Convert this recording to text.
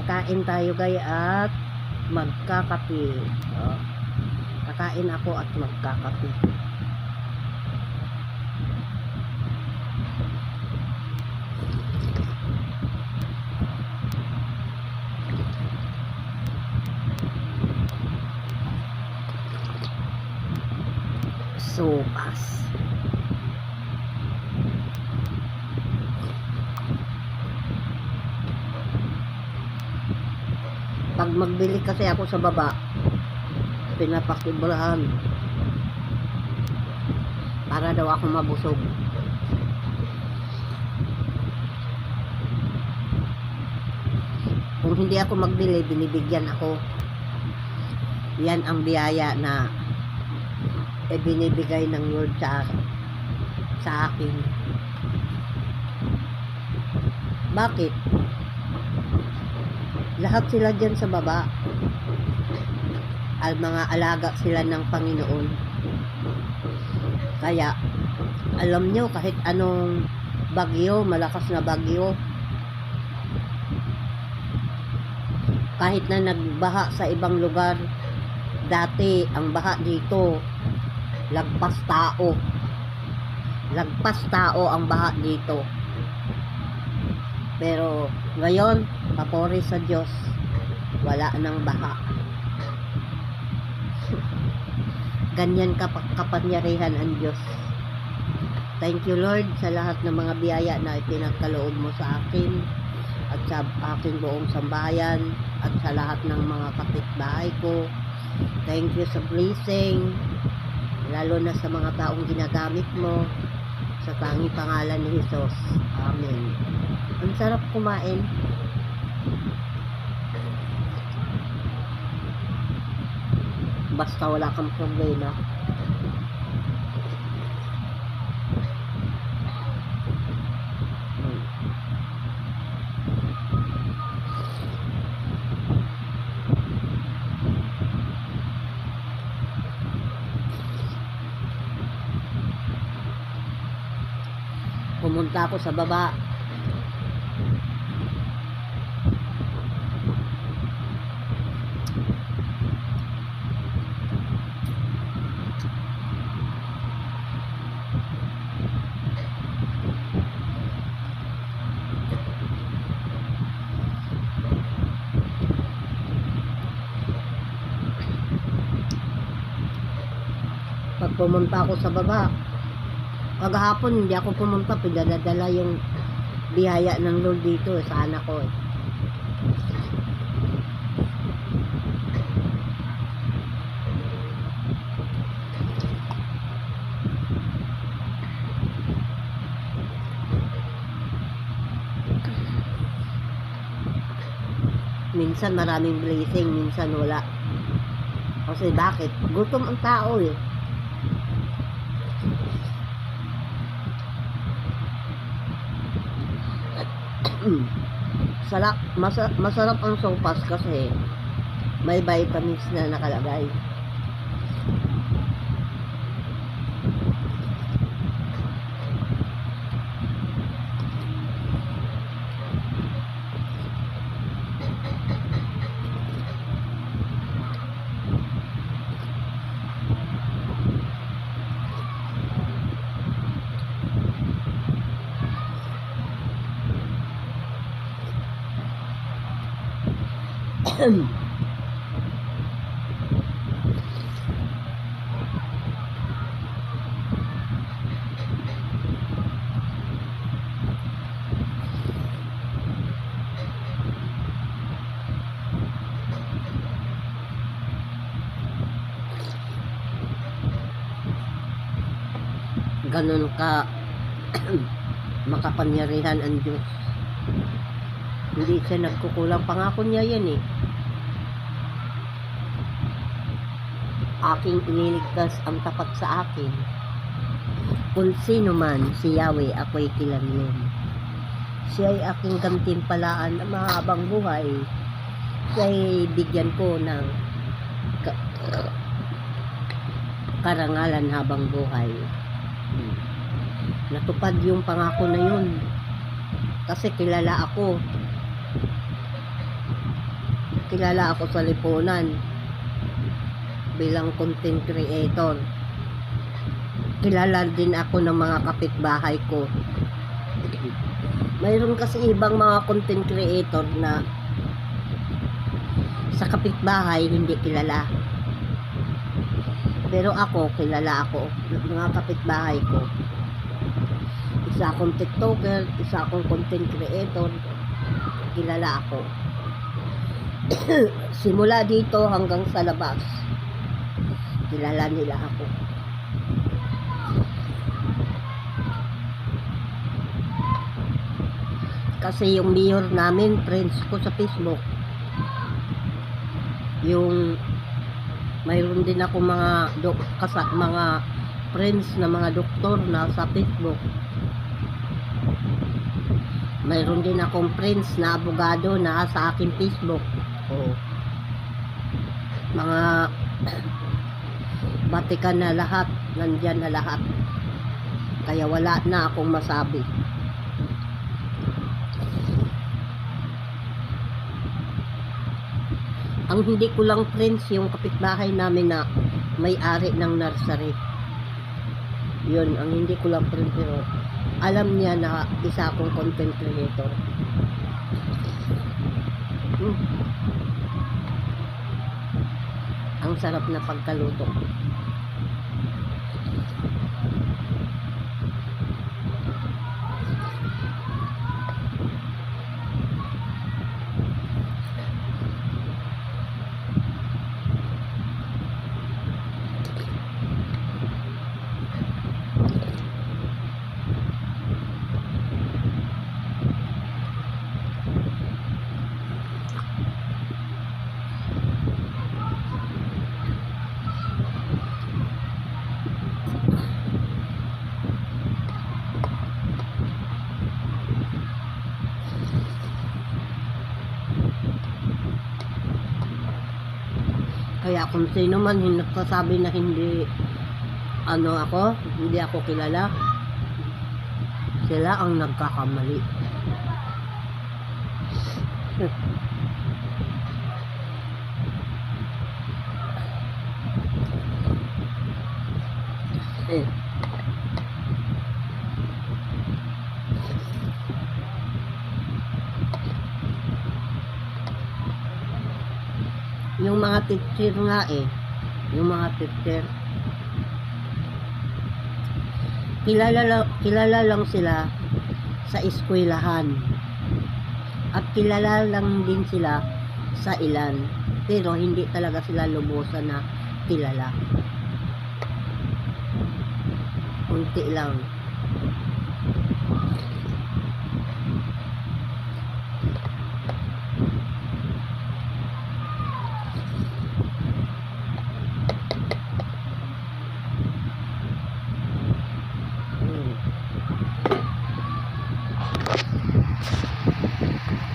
Kakain tayo guys at magkakape. Oh, kakain ako at magkakape. Sopas. Pag magbili kasi ako sa baba, pinapakibrahan para daw ako mabusog. Kung hindi ako magbili, binibigyan ako. Yan ang biyaya na binibigay ng Lord sa akin. Bakit? Lahat sila dyan sa baba, mga alaga sila ng Panginoon. Kaya alam nyo, kahit anong bagyo, malakas na bagyo, kahit na nagbaha sa ibang lugar, dati ang baha dito lagpas tao ang baha dito. Pero ngayon, papuri sa Diyos, wala nang baha. Ganyan kapangyarihan ang Diyos. Thank you Lord sa lahat ng mga biyaya na ipinagkaloob mo sa akin at sa aking buong sambahayan at sa lahat ng mga kapitbahay ko. Thank you sa blessing, lalo na sa mga taong ginagamit mo, sa tanging pangalan ni Jesus. Amen. Ang sarap kumain. Basta wala kang problema. Pumunta ako sa baba. Pag pumunta ako sa baba, kagahapon hindi ako pumunta, pinadadala yung biyaya ng Lord dito sa anak ko. Minsan maraming blessing, minsan wala. Kasi bakit? Gutom ang tao eh. Masarap ang sopas kasi may vitamins na nakalagay. Ganun ka makapangyarihan ang Diyos. Hindi siya nagkukulang. Pangako niya yan eh. Aking iniligtas ang tapat sa akin. Kung sino man si Yahweh, ako'y kilanlin. Siya ay aking gantimpalaan na mahabang buhay. Siya ay bigyan ko ng karangalan habang buhay. Natupad yung pangako na yun kasi kilala ako. kilala ako sa lipunan bilang content creator. Kilala din ako ng mga kapitbahay ko. Mayroon kasi ibang mga content creator na sa kapitbahay hindi kilala. Pero ako, kilala ako. Mga kapitbahay ko. Isa akong TikToker, isa akong content creator. Kilala ako. Simula dito hanggang sa labas. Kilala nila ako. Kasi yung mayor namin, friends ko sa Facebook. Yung mayroon din ako mga mga friends na mga doktor na sa Facebook. Mayroon din akong friends na abogado na sa aking Facebook. Oh. Mga Vatican na lahat, nandyan na lahat. Kaya wala na akong masabi. Ang hindi ko lang friends yung kapitbahay namin na may-ari ng nursery. Yun, ang hindi ko lang friends, pero alam niya na isa akong content creator. Ang sarap na pagkaluto. Kaya kung sino man nagsasabi na hindi hindi ako kilala, sila ang nagkakamali. Yung mga teacher nga yung mga teacher, kilala lang sila sa eskwelahan at kilala lang din sila sa ilan, pero hindi talaga sila lubusan na kilala. Kunti lang.